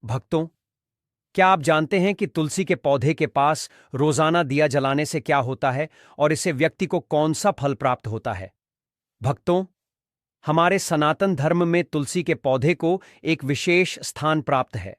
भक्तों, क्या आप जानते हैं कि तुलसी के पौधे के पास रोजाना दिया जलाने से क्या होता है और इससे व्यक्ति को कौन सा फल प्राप्त होता है? भक्तों, हमारे सनातन धर्म में तुलसी के पौधे को एक विशेष स्थान प्राप्त है।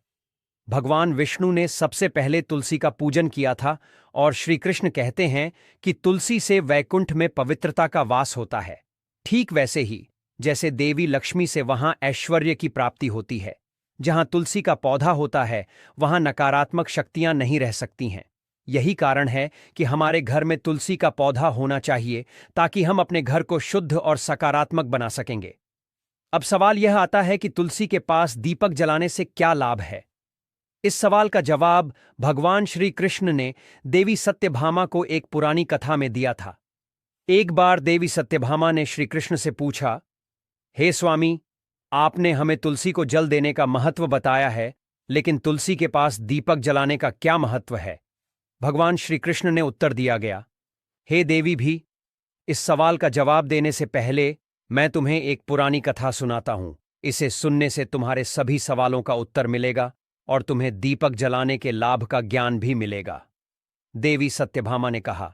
भगवान विष्णु ने सबसे पहले तुलसी का पूजन किया था और श्री कृष्ण कहते हैं कि तुलसी से वैकुंठ में पवित्रता का वास होता है। ठीक वैसे ही जैसे देवी लक्ष्मी से वहां ऐश्वर्य की प्राप्ति होती है, जहां तुलसी का पौधा होता है वहां नकारात्मक शक्तियां नहीं रह सकती हैं। यही कारण है कि हमारे घर में तुलसी का पौधा होना चाहिए ताकि हम अपने घर को शुद्ध और सकारात्मक बना सकेंगे। अब सवाल यह आता है कि तुलसी के पास दीपक जलाने से क्या लाभ है? इस सवाल का जवाब भगवान श्री कृष्ण ने देवी सत्यभामा को एक पुरानी कथा में दिया था। एक बार देवी सत्यभामा ने श्री कृष्ण से पूछा, हे स्वामी, आपने हमें तुलसी को जल देने का महत्व बताया है, लेकिन तुलसी के पास दीपक जलाने का क्या महत्व है? भगवान श्री कृष्ण ने उत्तर दिया गया, हे देवी भी, इस सवाल का जवाब देने से पहले मैं तुम्हें एक पुरानी कथा सुनाता हूं। इसे सुनने से तुम्हारे सभी सवालों का उत्तर मिलेगा और तुम्हें दीपक जलाने के लाभ का ज्ञान भी मिलेगा। देवी सत्यभामा ने कहा,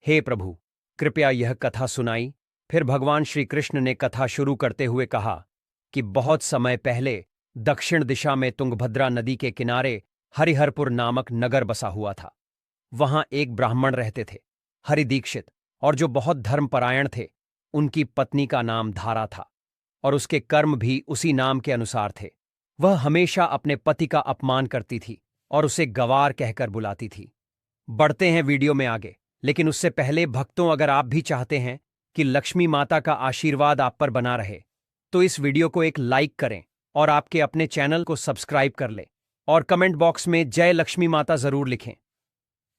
हे प्रभु, कृपया यह कथा सुनाई। फिर भगवान श्री कृष्ण ने कथा शुरू करते हुए कहा कि बहुत समय पहले दक्षिण दिशा में तुंगभद्रा नदी के किनारे हरिहरपुर नामक नगर बसा हुआ था। वहां एक ब्राह्मण रहते थे, हरिदीक्षित, और जो बहुत धर्मपरायण थे। उनकी पत्नी का नाम धारा था और उसके कर्म भी उसी नाम के अनुसार थे। वह हमेशा अपने पति का अपमान करती थी और उसे गवार कहकर बुलाती थी। बढ़ते हैं वीडियो में आगे, लेकिन उससे पहले भक्तों, अगर आप भी चाहते हैं कि लक्ष्मी माता का आशीर्वाद आप पर बना रहे, तो इस वीडियो को एक लाइक करें और आपके अपने चैनल को सब्सक्राइब कर लें और कमेंट बॉक्स में जय लक्ष्मी माता जरूर लिखें।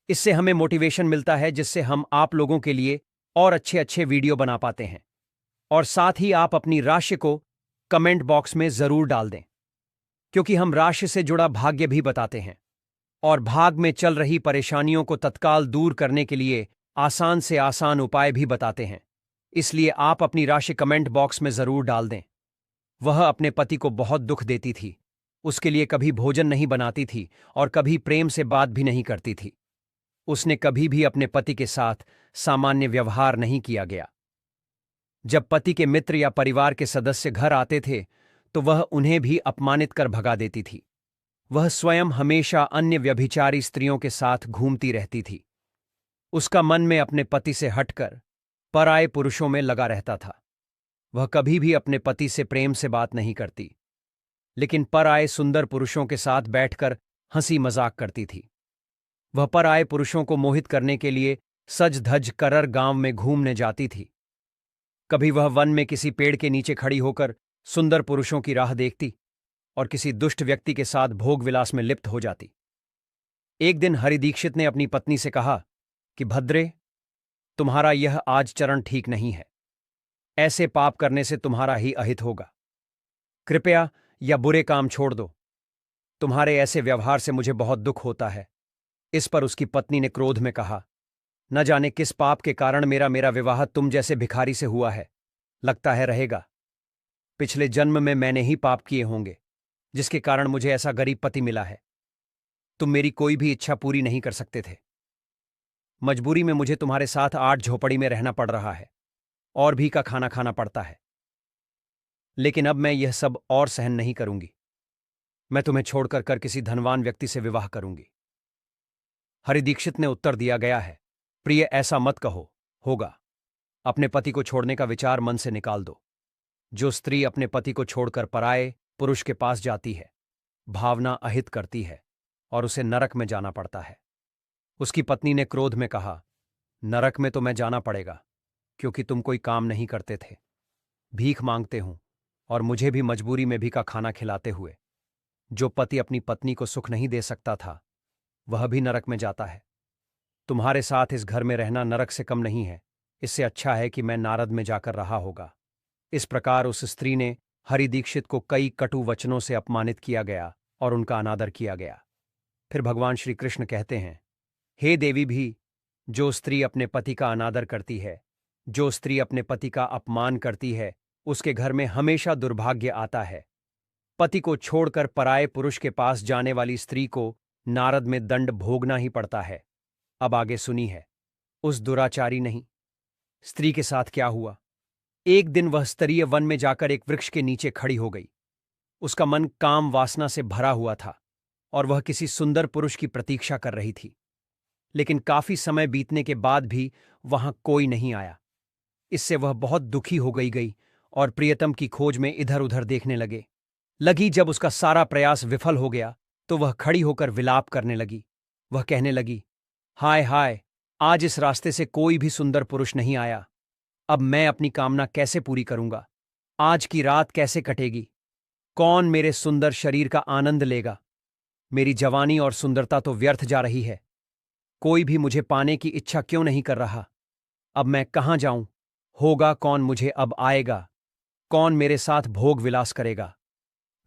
इससे हमें मोटिवेशन मिलता है, जिससे हम आप लोगों के लिए और अच्छे अच्छे वीडियो बना पाते हैं। और साथ ही आप अपनी राशि को कमेंट बॉक्स में जरूर डाल दें, क्योंकि हम राशि से जुड़ा भाग्य भी बताते हैं और भाग में चल रही परेशानियों को तत्काल दूर करने के लिए आसान से आसान उपाय भी बताते हैं। इसलिए आप अपनी राशि कमेंट बॉक्स में जरूर डाल दें। वह अपने पति को बहुत दुख देती थी, उसके लिए कभी भोजन नहीं बनाती थी और कभी प्रेम से बात भी नहीं करती थी। उसने कभी भी अपने पति के साथ सामान्य व्यवहार नहीं किया गया। जब पति के मित्र या परिवार के सदस्य घर आते थे तो वह उन्हें भी अपमानित कर भगा देती थी। वह स्वयं हमेशा अन्य व्यभिचारी स्त्रियों के साथ घूमती रहती थी। उसका मन में अपने पति से हटकर पराये पुरुषों में लगा रहता था। वह कभी भी अपने पति से प्रेम से बात नहीं करती, लेकिन पराये सुंदर पुरुषों के साथ बैठकर हंसी मजाक करती थी। वह पराये पुरुषों को मोहित करने के लिए सज धज कर गांव में घूमने जाती थी। कभी वह वन में किसी पेड़ के नीचे खड़ी होकर सुंदर पुरुषों की राह देखती और किसी दुष्ट व्यक्ति के साथ भोग विलास में लिप्त हो जाती। एक दिन हरिदीक्षित ने अपनी पत्नी से कहा कि भद्रे, तुम्हारा यह आचरण ठीक नहीं है। ऐसे पाप करने से तुम्हारा ही अहित होगा। कृपया यह बुरे काम छोड़ दो। तुम्हारे ऐसे व्यवहार से मुझे बहुत दुख होता है। इस पर उसकी पत्नी ने क्रोध में कहा, न जाने किस पाप के कारण मेरा विवाह तुम जैसे भिखारी से हुआ है। लगता है रहेगा। पिछले जन्म में मैंने ही पाप किए होंगे, जिसके कारण मुझे ऐसा गरीब पति मिला है। तुम मेरी कोई भी इच्छा पूरी नहीं कर सकते थे। मजबूरी में मुझे तुम्हारे साथ 8 झोपड़ी में रहना पड़ रहा है और भी का खाना खाना पड़ता है। लेकिन अब मैं यह सब और सहन नहीं करूंगी। मैं तुम्हें छोड़कर कर किसी धनवान व्यक्ति से विवाह करूंगी। हरिदीक्षित ने उत्तर दिया गया है, प्रिय, ऐसा मत कहो, होगा। अपने पति को छोड़ने का विचार मन से निकाल दो। जो स्त्री अपने पति को छोड़कर पराये पुरुष के पास जाती है, भावना अहित करती है और उसे नरक में जाना पड़ता है। उसकी पत्नी ने क्रोध में कहा, नरक में तो मैं जाना पड़ेगा, क्योंकि तुम कोई काम नहीं करते थे, भीख मांगते हूं और मुझे भी मजबूरी में भी का खाना खिलाते हुए। जो पति अपनी पत्नी को सुख नहीं दे सकता था, वह भी नरक में जाता है। तुम्हारे साथ इस घर में रहना नरक से कम नहीं है। इससे अच्छा है कि मैं नारद में जाकर रहा होगा। इस प्रकार उस स्त्री ने हरिदीक्षित को कई कटु वचनों से अपमानित किया गया और उनका अनादर किया गया। फिर भगवान श्री कृष्ण कहते हैं, हे देवी भी, जो स्त्री अपने पति का अनादर करती है, जो स्त्री अपने पति का अपमान करती है, उसके घर में हमेशा दुर्भाग्य आता है। पति को छोड़कर पराये पुरुष के पास जाने वाली स्त्री को नारद में दंड भोगना ही पड़ता है। अब आगे सुनी है उस दुराचारी नहीं स्त्री के साथ क्या हुआ। एक दिन वह स्तरीय वन में जाकर एक वृक्ष के नीचे खड़ी हो गई। उसका मन काम वासना से भरा हुआ था और वह किसी सुंदर पुरुष की प्रतीक्षा कर रही थी, लेकिन काफी समय बीतने के बाद भी वहां कोई नहीं आया। इससे वह बहुत दुखी हो गई और प्रियतम की खोज में इधर उधर देखने लगी। जब उसका सारा प्रयास विफल हो गया तो वह खड़ी होकर विलाप करने लगी। वह कहने लगी, हाय हाय, आज इस रास्ते से कोई भी सुंदर पुरुष नहीं आया। अब मैं अपनी कामना कैसे पूरी करूंगा? आज की रात कैसे कटेगी? कौन मेरे सुंदर शरीर का आनंद लेगा? मेरी जवानी और सुंदरता तो व्यर्थ जा रही है। कोई भी मुझे पाने की इच्छा क्यों नहीं कर रहा? अब मैं कहां जाऊं? होगा कौन मुझे अब आएगा? कौन मेरे साथ भोग विलास करेगा?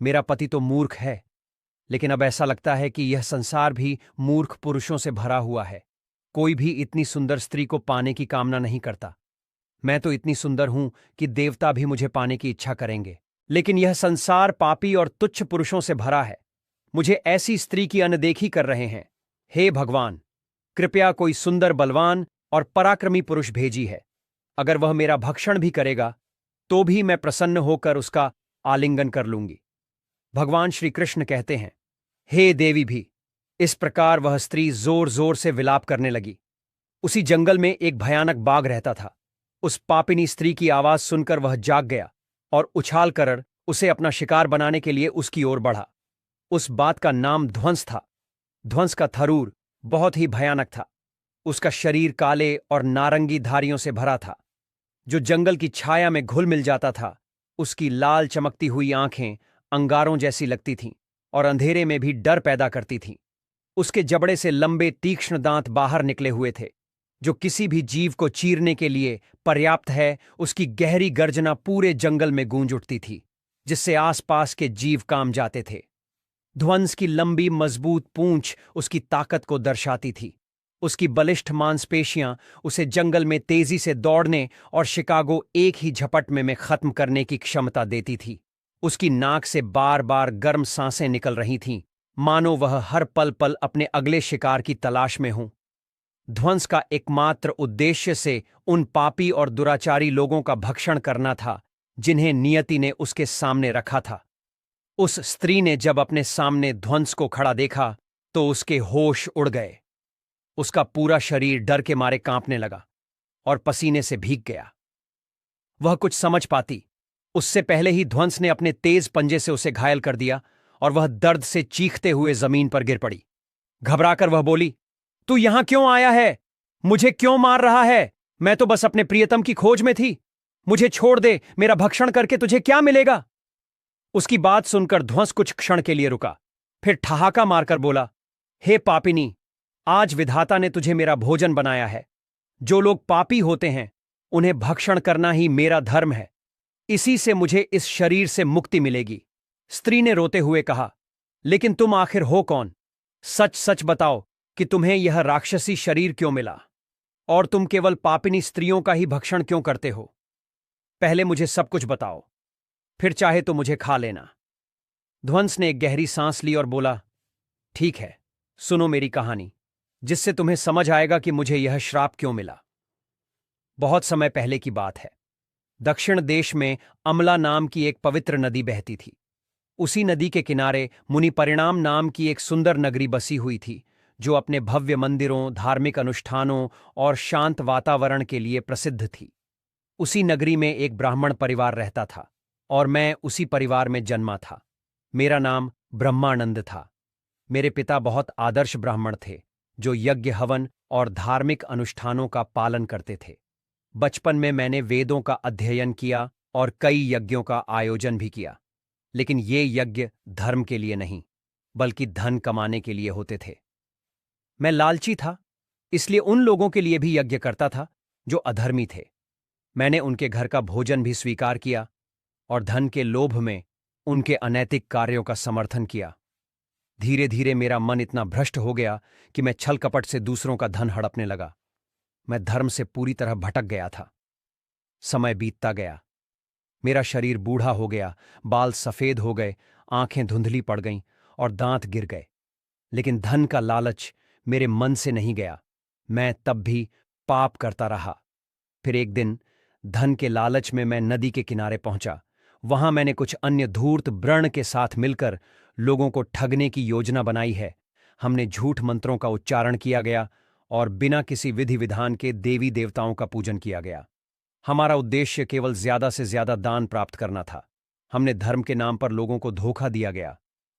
मेरा पति तो मूर्ख है, लेकिन अब ऐसा लगता है कि यह संसार भी मूर्ख पुरुषों से भरा हुआ है। कोई भी इतनी सुंदर स्त्री को पाने की कामना नहीं करता। मैं तो इतनी सुंदर हूं कि देवता भी मुझे पाने की इच्छा करेंगे, लेकिन यह संसार पापी और तुच्छ पुरुषों से भरा है। मुझे ऐसी स्त्री की अनदेखी कर रहे हैं। हे भगवान, कृपया कोई सुंदर, बलवान और पराक्रमी पुरुष भेजी है। अगर वह मेरा भक्षण भी करेगा तो भी मैं प्रसन्न होकर उसका आलिंगन कर लूंगी। भगवान श्री कृष्ण कहते हैं, हे देवी भी। इस प्रकार वह स्त्री जोर जोर से विलाप करने लगी। उसी जंगल में एक भयानक बाघ रहता था। उस पापिनी स्त्री की आवाज सुनकर वह जाग गया और उछाल कर उसे अपना शिकार बनाने के लिए उसकी ओर बढ़ा। उस बात का नाम ध्वंस था। ध्वंस का थरूर बहुत ही भयानक था। उसका शरीर काले और नारंगी धारियों से भरा था, जो जंगल की छाया में घुल मिल जाता था। उसकी लाल चमकती हुई आंखें अंगारों जैसी लगती थीं और अंधेरे में भी डर पैदा करती थीं। उसके जबड़े से लंबे तीक्ष्ण दांत बाहर निकले हुए थे, जो किसी भी जीव को चीरने के लिए पर्याप्त है। उसकी गहरी गर्जना पूरे जंगल में गूंज उठती थी, जिससे आसपास के जीव कांप जाते थे। ध्वंस की लंबी मजबूत पूंछ उसकी ताकत को दर्शाती थी। उसकी बलिष्ठ मांसपेशियां उसे जंगल में तेजी से दौड़ने और शिकागो एक ही झपट में खत्म करने की क्षमता देती थी। उसकी नाक से बार बार गर्म सांसें निकल रही थीं, मानो वह हर पल पल अपने अगले शिकार की तलाश में हो। ध्वंस का एकमात्र उद्देश्य से उन पापी और दुराचारी लोगों का भक्षण करना था जिन्हें नियति ने उसके सामने रखा था। उस स्त्री ने जब अपने सामने ध्वंस को खड़ा देखा तो उसके होश उड़ गए। उसका पूरा शरीर डर के मारे कांपने लगा और पसीने से भीग गया। वह कुछ समझ पाती उससे पहले ही ध्वंस ने अपने तेज पंजे से उसे घायल कर दिया और वह दर्द से चीखते हुए जमीन पर गिर पड़ी। घबराकर वह बोली, तू यहां क्यों आया है? मुझे क्यों मार रहा है? मैं तो बस अपने प्रियतम की खोज में थी। मुझे छोड़ दे। मेरा भक्षण करके तुझे क्या मिलेगा? उसकी बात सुनकर ध्वंस कुछ क्षण के लिए रुका, फिर ठहाका मारकर बोला, हे पापिनी, आज विधाता ने तुझे मेरा भोजन बनाया है। जो लोग पापी होते हैं उन्हें भक्षण करना ही मेरा धर्म है। इसी से मुझे इस शरीर से मुक्ति मिलेगी। स्त्री ने रोते हुए कहा, लेकिन तुम आखिर हो कौन? सच सच बताओ कि तुम्हें यह राक्षसी शरीर क्यों मिला और तुम केवल पापिनी स्त्रियों का ही भक्षण क्यों करते हो? पहले मुझे सब कुछ बताओ, फिर चाहे तो मुझे खा लेना। ध्वंस ने एक गहरी सांस ली और बोला, ठीक है, सुनो मेरी कहानी, जिससे तुम्हें समझ आएगा कि मुझे यह श्राप क्यों मिला। बहुत समय पहले की बात है। दक्षिण देश में अमला नाम की एक पवित्र नदी बहती थी। उसी नदी के किनारे मुनि परिणाम नाम की एक सुंदर नगरी बसी हुई थी, जो अपने भव्य मंदिरों, धार्मिक अनुष्ठानों और शांत वातावरण के लिए प्रसिद्ध थी। उसी नगरी में एक ब्राह्मण परिवार रहता था और मैं उसी परिवार में जन्मा था। मेरा नाम ब्रह्मानंद था। मेरे पिता बहुत आदर्श ब्राह्मण थे, जो यज्ञ, हवन और धार्मिक अनुष्ठानों का पालन करते थे। बचपन में मैंने वेदों का अध्ययन किया और कई यज्ञों का आयोजन भी किया, लेकिन ये यज्ञ धर्म के लिए नहीं, बल्कि धन कमाने के लिए होते थे। मैं लालची था, इसलिए उन लोगों के लिए भी यज्ञ करता था जो अधर्मी थे। मैंने उनके घर का भोजन भी स्वीकार किया और धन के लोभ में उनके अनैतिक कार्यों का समर्थन किया। धीरे धीरे मेरा मन इतना भ्रष्ट हो गया कि मैं छल कपट से दूसरों का धन हड़पने लगा। मैं धर्म से पूरी तरह भटक गया था। समय बीतता गया। मेरा शरीर बूढ़ा हो गया, बाल सफेद हो गए, आंखें धुंधली पड़ गईं और दांत गिर गए। लेकिन धन का लालच मेरे मन से नहीं गया। मैं तब भी पाप करता रहा। फिर एक दिन धन के लालच में मैं नदी के किनारे पहुंचा। वहां मैंने कुछ अन्य धूर्त व्रण के साथ मिलकर लोगों को ठगने की योजना बनाई है। हमने झूठ मंत्रों का उच्चारण किया गया और बिना किसी विधि विधान के देवी देवताओं का पूजन किया गया। हमारा उद्देश्य केवल ज्यादा से ज्यादा दान प्राप्त करना था। हमने धर्म के नाम पर लोगों को धोखा दिया गया।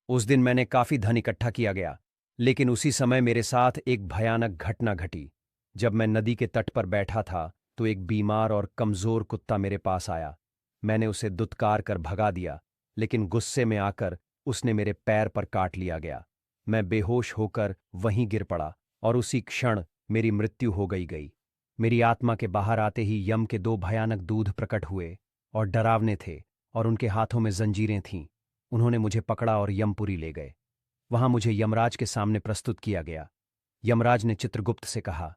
उस दिन मैंने काफी धन इकट्ठा किया गया, लेकिन उसी समय मेरे साथ एक भयानक घटना घटी। जब मैं नदी के तट पर बैठा था तो एक बीमार और कमजोर कुत्ता मेरे पास आया। मैंने उसे दुत्कार कर भगा दिया, लेकिन गुस्से में आकर उसने मेरे पैर पर काट लिया गया। मैं बेहोश होकर वहीं गिर पड़ा और उसी क्षण मेरी मृत्यु हो गई। मेरी आत्मा के बाहर आते ही यम के दो भयानक दूध प्रकट हुए और डरावने थे, और उनके हाथों में जंजीरें थीं। उन्होंने मुझे पकड़ा और यमपुरी ले गए। वहां मुझे यमराज के सामने प्रस्तुत किया गया। यमराज ने चित्रगुप्त से कहा,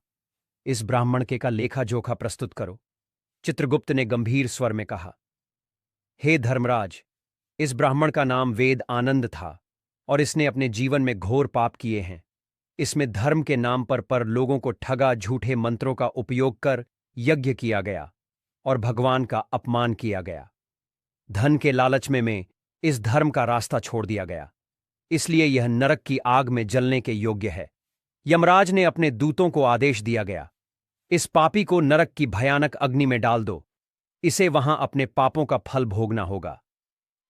इस ब्राह्मण के का लेखा जोखा प्रस्तुत करो। चित्रगुप्त ने गंभीर स्वर में कहा, हे धर्मराज, इस ब्राह्मण का नाम वेद आनंद था और इसने अपने जीवन में घोर पाप किए हैं। इसमें धर्म के नाम पर लोगों को ठगा, झूठे मंत्रों का उपयोग कर यज्ञ किया गया और भगवान का अपमान किया गया। धन के लालच में इस धर्म का रास्ता छोड़ दिया गया, इसलिए यह नरक की आग में जलने के योग्य है। यमराज ने अपने दूतों को आदेश दिया गया, इस पापी को नरक की भयानक अग्नि में डाल दो। इसे वहां अपने पापों का फल भोगना होगा।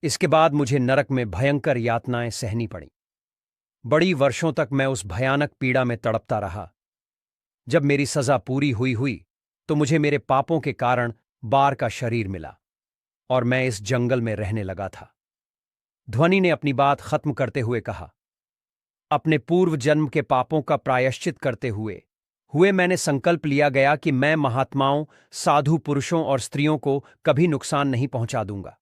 इसके बाद मुझे नरक में भयंकर यातनाएं सहनी पड़ी। बड़ी वर्षों तक मैं उस भयानक पीड़ा में तड़पता रहा। जब मेरी सजा पूरी हुई तो मुझे मेरे पापों के कारण बार का शरीर मिला और मैं इस जंगल में रहने लगा था। ध्वनि ने अपनी बात खत्म करते हुए कहा, अपने पूर्व जन्म के पापों का प्रायश्चित करते हुए मैंने संकल्प लिया गया कि मैं महात्माओं, साधु पुरुषों और स्त्रियों को कभी नुकसान नहीं पहुंचा दूंगा।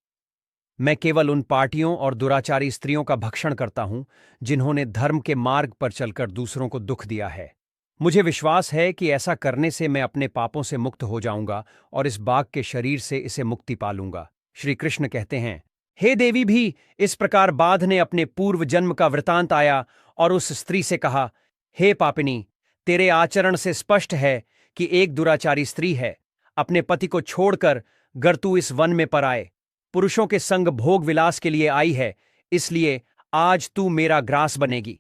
मैं केवल उन पार्टियों और दुराचारी स्त्रियों का भक्षण करता हूं जिन्होंने धर्म के मार्ग पर चलकर दूसरों को दुख दिया है। मुझे विश्वास है कि ऐसा करने से मैं अपने पापों से मुक्त हो जाऊंगा और इस बाघ के शरीर से इसे मुक्ति पालूंगा। श्री कृष्ण कहते हैं, हे देवी भी। इस प्रकार बाध ने अपने पूर्व जन्म का वृतांत आया और उस स्त्री से कहा, हे पापिनी, तेरे आचरण से स्पष्ट है कि एक दुराचारी स्त्री है। अपने पति को छोड़कर गर तू इस वन में पर आए, पुरुषों के संग भोग विलास के लिए आई है, इसलिए आज तू मेरा ग्रास बनेगी।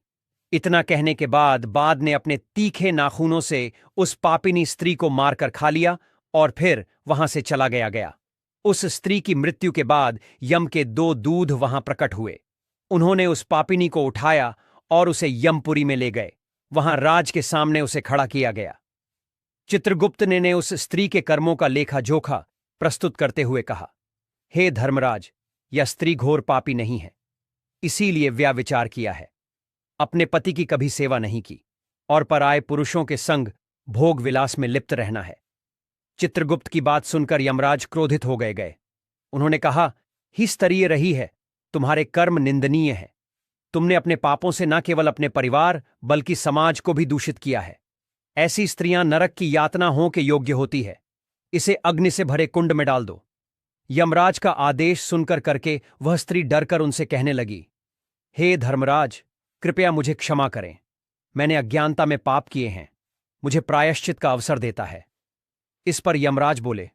इतना कहने के बाद बाध ने अपने तीखे नाखूनों से उस पापिनी स्त्री को मारकर खा लिया और फिर वहां से चला गया। उस स्त्री की मृत्यु के बाद यम के दो दूध वहां प्रकट हुए। उन्होंने उस पापिनी को उठाया और उसे यमपुरी में ले गए। वहां राज के सामने उसे खड़ा किया गया। चित्रगुप्त ने उस स्त्री के कर्मों का लेखा जोखा प्रस्तुत करते हुए कहा, हे धर्मराज, यह स्त्री घोर पापी नहीं है, इसीलिए व्याविचार किया है। अपने पति की कभी सेवा नहीं की और पराये पुरुषों के संग भोग विलास में लिप्त रहना है। चित्रगुप्त की बात सुनकर यमराज क्रोधित हो गए। उन्होंने कहा, ही स्तरीय रही है, तुम्हारे कर्म निंदनीय हैं। तुमने अपने पापों से न केवल अपने परिवार बल्कि समाज को भी दूषित किया है। ऐसी स्त्रियां नरक की यातना हो के योग्य होती है। इसे अग्नि से भरे कुंड में डाल दो। यमराज का आदेश सुनकर करके वह स्त्री डरकर उनसे कहने लगी, हे धर्मराज, कृपया मुझे क्षमा करें। मैंने अज्ञानता में पाप किए हैं, मुझे प्रायश्चित का अवसर देता है। इस पर यमराज बोले,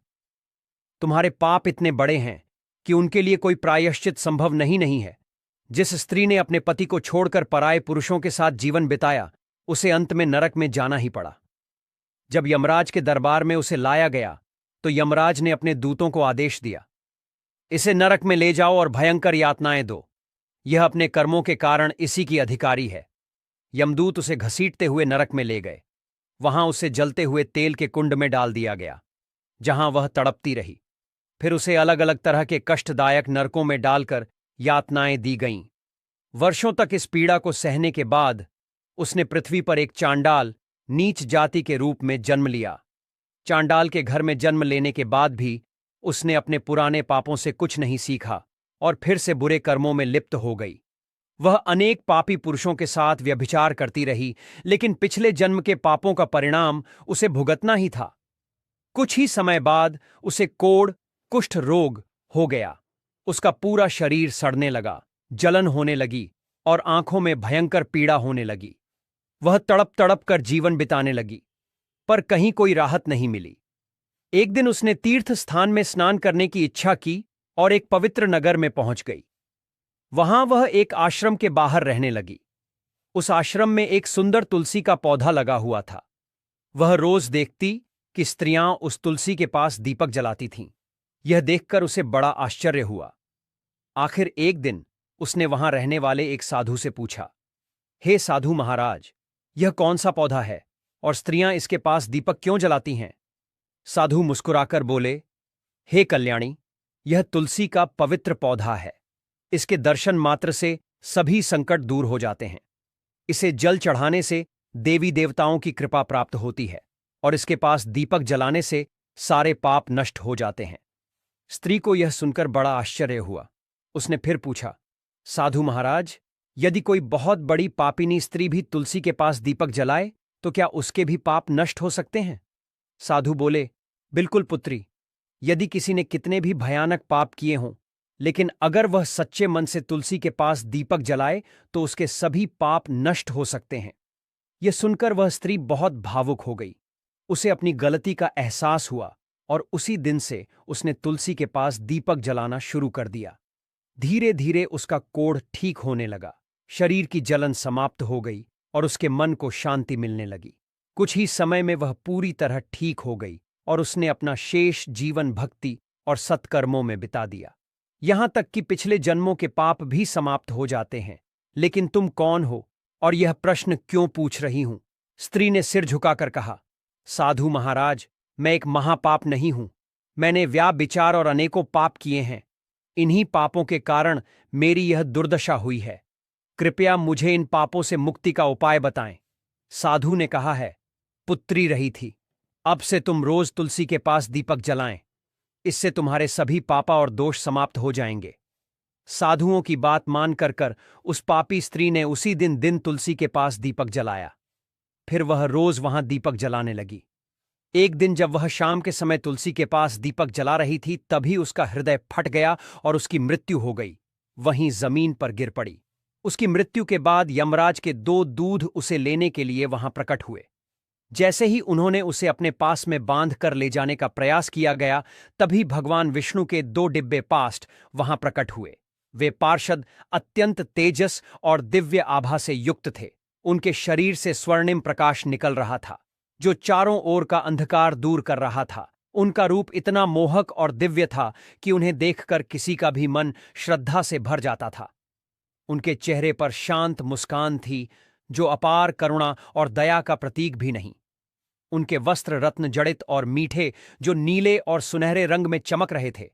तुम्हारे पाप इतने बड़े हैं कि उनके लिए कोई प्रायश्चित संभव नहीं है। जिस स्त्री ने अपने पति को छोड़कर पराये पुरुषों के साथ जीवन बिताया, उसे अंत में नरक में जाना ही पड़ा। जब यमराज के दरबार में उसे लाया गया तो यमराज ने अपने दूतों को आदेश दिया, इसे नरक में ले जाओ और भयंकर यातनाएं दो। यह अपने कर्मों के कारण इसी की अधिकारी है। यमदूत उसे घसीटते हुए नरक में ले गए। वहां उसे जलते हुए तेल के कुंड में डाल दिया गया, जहां वह तड़पती रही। फिर उसे अलग अलग तरह के कष्टदायक नरकों में डालकर यातनाएं दी गईं। वर्षों तक इस पीड़ा को सहने के बाद उसने पृथ्वी पर एक चांडाल, नीच जाति के रूप में जन्म लिया। चांडाल के घर में जन्म लेने के बाद भी उसने अपने पुराने पापों से कुछ नहीं सीखा और फिर से बुरे कर्मों में लिप्त हो गई। वह अनेक पापी पुरुषों के साथ व्यभिचार करती रही, लेकिन पिछले जन्म के पापों का परिणाम उसे भुगतना ही था। कुछ ही समय बाद उसे कोढ़, कुष्ठ रोग हो गया। उसका पूरा शरीर सड़ने लगा। जलन होने लगी और आंखों में भयंकर पीड़ा होने लगी। वह तड़प तड़प कर जीवन बिताने लगी, पर कहीं कोई राहत नहीं मिली। एक दिन उसने तीर्थ स्थान में स्नान करने की इच्छा की और एक पवित्र नगर में पहुंच गई। वहां वह एक आश्रम के बाहर रहने लगी। उस आश्रम में एक सुंदर तुलसी का पौधा लगा हुआ था। वह रोज देखती कि स्त्रियां उस तुलसी के पास दीपक जलाती थीं। यह देखकर उसे बड़ा आश्चर्य हुआ। आखिर एक दिन उसने वहां रहने वाले एक साधु से पूछा, हे साधु महाराज, यह कौन सा पौधा है और स्त्रियां इसके पास दीपक क्यों जलाती हैं? साधु मुस्कुराकर बोले, हे कल्याणी, यह तुलसी का पवित्र पौधा है। इसके दर्शन मात्र से सभी संकट दूर हो जाते हैं। इसे जल चढ़ाने से देवी देवताओं की कृपा प्राप्त होती है और इसके पास दीपक जलाने से सारे पाप नष्ट हो जाते हैं। स्त्री को यह सुनकर बड़ा आश्चर्य हुआ। उसने फिर पूछा, साधु महाराज, यदि कोई बहुत बड़ी पापिनी स्त्री भी तुलसी के पास दीपक जलाए तो क्या उसके भी पाप नष्ट हो सकते हैं? साधु बोले, बिल्कुल पुत्री, यदि किसी ने कितने भी भयानक पाप किए हों, लेकिन अगर वह सच्चे मन से तुलसी के पास दीपक जलाए तो उसके सभी पाप नष्ट हो सकते हैं। यह सुनकर वह स्त्री बहुत भावुक हो गई। उसे अपनी गलती का एहसास हुआ और उसी दिन से उसने तुलसी के पास दीपक जलाना शुरू कर दिया। धीरे धीरे उसका कोढ़ ठीक होने लगा, शरीर की जलन समाप्त हो गई और उसके मन को शांति मिलने लगी। कुछ ही समय में वह पूरी तरह ठीक हो गई और उसने अपना शेष जीवन भक्ति और सत्कर्मों में बिता दिया। यहां तक कि पिछले जन्मों के पाप भी समाप्त हो जाते हैं। लेकिन तुम कौन हो और यह प्रश्न क्यों पूछ रही हूं? स्त्री ने सिर झुकाकर कहा, साधु महाराज, मैं एक महापाप नहीं हूं। मैंने व्याभिचार और अनेकों पाप किए हैं। इन्हीं पापों के कारण मेरी यह दुर्दशा हुई है। कृपया मुझे इन पापों से मुक्ति का उपाय बताएं। साधु ने कहा है, पुत्री रही थी, अब से तुम रोज तुलसी के पास दीपक जलाएं। इससे तुम्हारे सभी पापा और दोष समाप्त हो जाएंगे। साधुओं की बात मान कर उस पापी स्त्री ने उसी दिन तुलसी के पास दीपक जलाया। फिर वह रोज वहां दीपक जलाने लगी। एक दिन जब वह शाम के समय तुलसी के पास दीपक जला रही थी, तभी उसका हृदय फट गया और उसकी मृत्यु हो गई। वहीं जमीन पर गिर पड़ी। उसकी मृत्यु के बाद यमराज के 2 दूध उसे लेने के लिए वहां प्रकट हुए। जैसे ही उन्होंने उसे अपने पास में बांध कर ले जाने का प्रयास किया गया, तभी भगवान विष्णु के 2 डिब्बे पास्ट वहां प्रकट हुए। वे पार्षद अत्यंत तेजस और दिव्य आभा से युक्त थे। उनके शरीर से स्वर्णिम प्रकाश निकल रहा था, जो चारों ओर का अंधकार दूर कर रहा था। उनका रूप इतना मोहक और दिव्य था कि उन्हें देखकर किसी का भी मन श्रद्धा से भर जाता था। उनके चेहरे पर शांत मुस्कान थी, जो अपार करुणा और दया का प्रतीक भी नहीं। उनके वस्त्र रत्न जड़ित और मीठे, जो नीले और सुनहरे रंग में चमक रहे थे।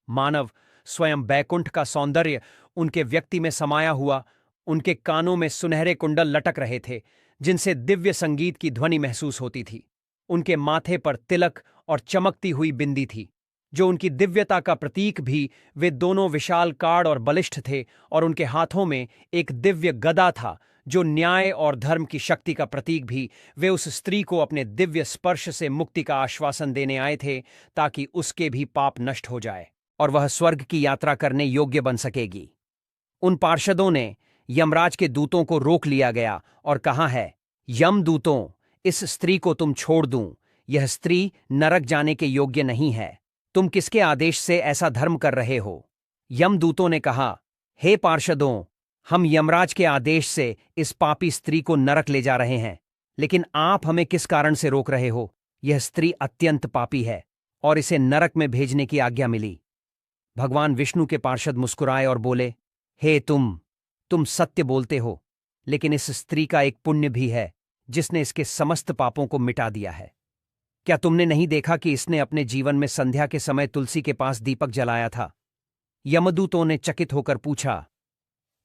मानव स्वयं बैकुंठ का सौंदर्य उनके व्यक्ति में समाया हुआ। उनके कानों में सुनहरे कुंडल लटक रहे थे, जिनसे दिव्य संगीत की ध्वनि महसूस होती थी। उनके माथे पर तिलक और चमकती हुई बिंदी थी, जो उनकी दिव्यता का प्रतीक भी। वे दोनों विशाल काड़ और बलिष्ठ थे और उनके हाथों में एक दिव्य गदा था, जो न्याय और धर्म की शक्ति का प्रतीक भी। वे उस स्त्री को अपने दिव्य स्पर्श से मुक्ति का आश्वासन देने आए थे, ताकि उसके भी पाप नष्ट हो जाए और वह स्वर्ग की यात्रा करने योग्य बन सकेगी। उन पार्षदों ने यमराज के दूतों को रोक लिया गया और कहा है, यमदूतों, इस स्त्री को तुम छोड़ दूं। यह स्त्री नरक जाने के योग्य नहीं है। तुम किसके आदेश से ऐसा धर्म कर रहे हो? यमदूतों ने कहा, हे पार्षदों, हम यमराज के आदेश से इस पापी स्त्री को नरक ले जा रहे हैं। लेकिन आप हमें किस कारण से रोक रहे हो? यह स्त्री अत्यंत पापी है और इसे नरक में भेजने की आज्ञा मिली। भगवान विष्णु के पार्षद मुस्कुराए और बोले, हे तुम सत्य बोलते हो, लेकिन इस स्त्री का एक पुण्य भी है, जिसने इसके समस्त पापों को मिटा दिया है। क्या तुमने नहीं देखा कि इसने अपने जीवन में संध्या के समय तुलसी के पास दीपक जलाया था? यमदूतों ने चकित होकर पूछा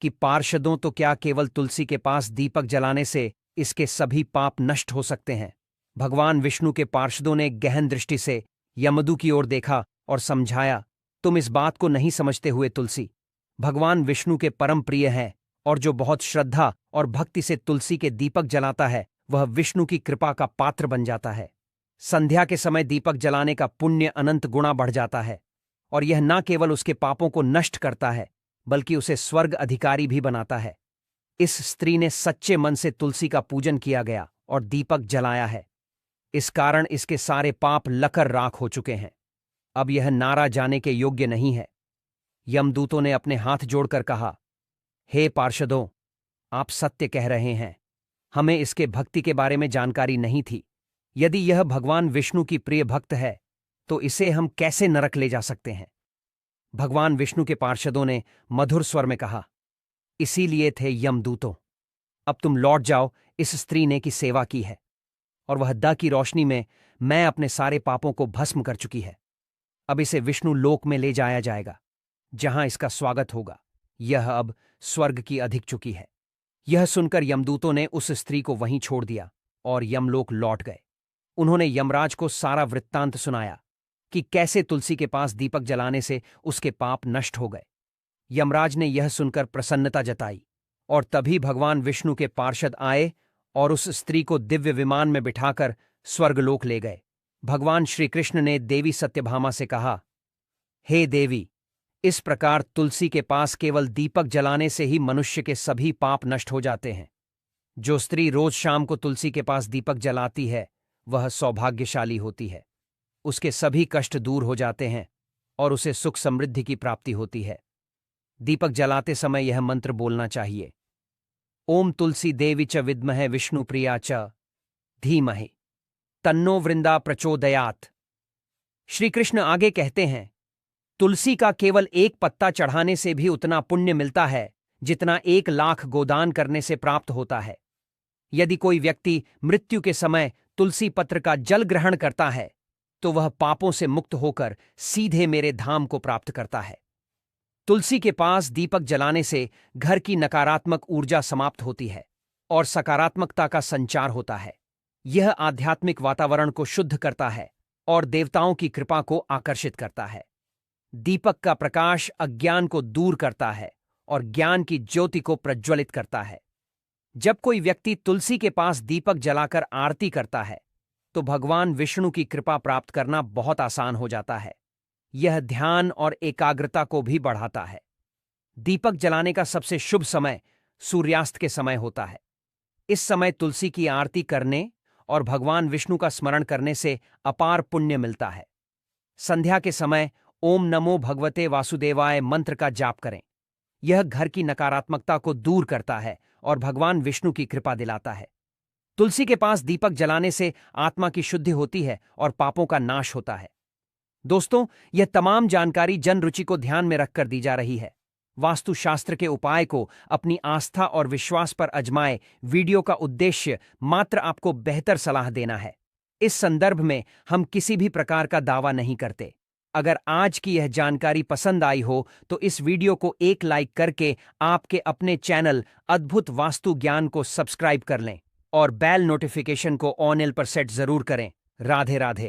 कि पार्षदों, तो क्या केवल तुलसी के पास दीपक जलाने से इसके सभी पाप नष्ट हो सकते हैं? भगवान विष्णु के पार्षदों ने गहन दृष्टि से यमदू की ओर देखा और समझाया, तुम इस बात को नहीं समझते हुए तुलसी भगवान विष्णु के परम प्रिय हैं, और जो बहुत श्रद्धा और भक्ति से तुलसी के दीपक जलाता है, वह विष्णु की कृपा का पात्र बन जाता है। संध्या के समय दीपक जलाने का पुण्य अनंत गुणा बढ़ जाता है, और यह न केवल उसके पापों को नष्ट करता है, बल्कि उसे स्वर्ग अधिकारी भी बनाता है। इस स्त्री ने सच्चे मन से तुलसी का पूजन किया गया और दीपक जलाया है। इस कारण इसके सारे पाप लकर राख हो चुके हैं। अब यह नारा जाने के योग्य नहीं है। यमदूतों ने अपने हाथ जोड़कर कहा, हे पार्षदों, आप सत्य कह रहे हैं। हमें इसके भक्ति के बारे में जानकारी नहीं थी। यदि यह भगवान विष्णु की प्रिय भक्त है तो इसे हम कैसे नरक ले जा सकते हैं? भगवान विष्णु के पार्षदों ने मधुर स्वर में कहा, इसीलिए थे यमदूतों। अब तुम लौट जाओ। इस स्त्री ने की सेवा की है और वह दा की रोशनी में मैं अपने सारे पापों को भस्म कर चुकी है। अब इसे विष्णु लोक में ले जाया जाएगा, जहां इसका स्वागत होगा। यह अब स्वर्ग की अधिक चुकी है। यह सुनकर यमदूतों ने उस स्त्री को वहीं छोड़ दिया और यमलोक लौट गए। उन्होंने यमराज को सारा वृत्तांत सुनाया कि कैसे तुलसी के पास दीपक जलाने से उसके पाप नष्ट हो गए। यमराज ने यह सुनकर प्रसन्नता जताई और तभी भगवान विष्णु के पार्षद आए और उस स्त्री को दिव्य विमान में बिठाकर स्वर्गलोक ले गए। भगवान श्रीकृष्ण ने देवी सत्यभामा से कहा, हे देवी, इस प्रकार तुलसी के पास केवल दीपक जलाने से ही मनुष्य के सभी पाप नष्ट हो जाते हैं। जो स्त्री रोज शाम को तुलसी के पास दीपक जलाती है वह सौभाग्यशाली होती है। उसके सभी कष्ट दूर हो जाते हैं और उसे सुख समृद्धि की प्राप्ति होती है। दीपक जलाते समय यह मंत्र बोलना चाहिए, ओम तुलसी देवी च विद्महे विष्णु प्रिया च धीमहि तन्नो वृंदा प्रचोदयात्। श्री कृष्ण आगे कहते हैं, तुलसी का केवल एक पत्ता चढ़ाने से भी उतना पुण्य मिलता है जितना 1,00,000 गोदान करने से प्राप्त होता है। यदि कोई व्यक्ति मृत्यु के समय तुलसी पत्र का जल ग्रहण करता है तो वह पापों से मुक्त होकर सीधे मेरे धाम को प्राप्त करता है। तुलसी के पास दीपक जलाने से घर की नकारात्मक ऊर्जा समाप्त होती है और सकारात्मकता का संचार होता है। यह आध्यात्मिक वातावरण को शुद्ध करता है और देवताओं की कृपा को आकर्षित करता है। दीपक का प्रकाश अज्ञान को दूर करता है और ज्ञान की ज्योति को प्रज्वलित करता है। जब कोई व्यक्ति तुलसी के पास दीपक जलाकर आरती करता है तो भगवान विष्णु की कृपा प्राप्त करना बहुत आसान हो जाता है। यह ध्यान और एकाग्रता को भी बढ़ाता है। दीपक जलाने का सबसे शुभ समय सूर्यास्त के समय होता है। इस समय तुलसी की आरती करने और भगवान विष्णु का स्मरण करने से अपार पुण्य मिलता है। संध्या के समय ओम नमो भगवते वासुदेवाय मंत्र का जाप करें। यह घर की नकारात्मकता को दूर करता है और भगवान विष्णु की कृपा दिलाता है। तुलसी के पास दीपक जलाने से आत्मा की शुद्धि होती है और पापों का नाश होता है। दोस्तों, यह तमाम जानकारी जन रुचि को ध्यान में रखकर दी जा रही है। वास्तुशास्त्र के उपाय को अपनी आस्था और विश्वास पर अजमाए। वीडियो का उद्देश्य मात्र आपको बेहतर सलाह देना है। इस संदर्भ में हम किसी भी प्रकार का दावा नहीं करते। अगर आज की यह जानकारी पसंद आई हो तो इस वीडियो को एक लाइक करके आपके अपने चैनल अद्भुत वास्तु ज्ञान को सब्सक्राइब कर लें और बेल नोटिफिकेशन को ऑन पर सेट जरूर करें। राधे राधे।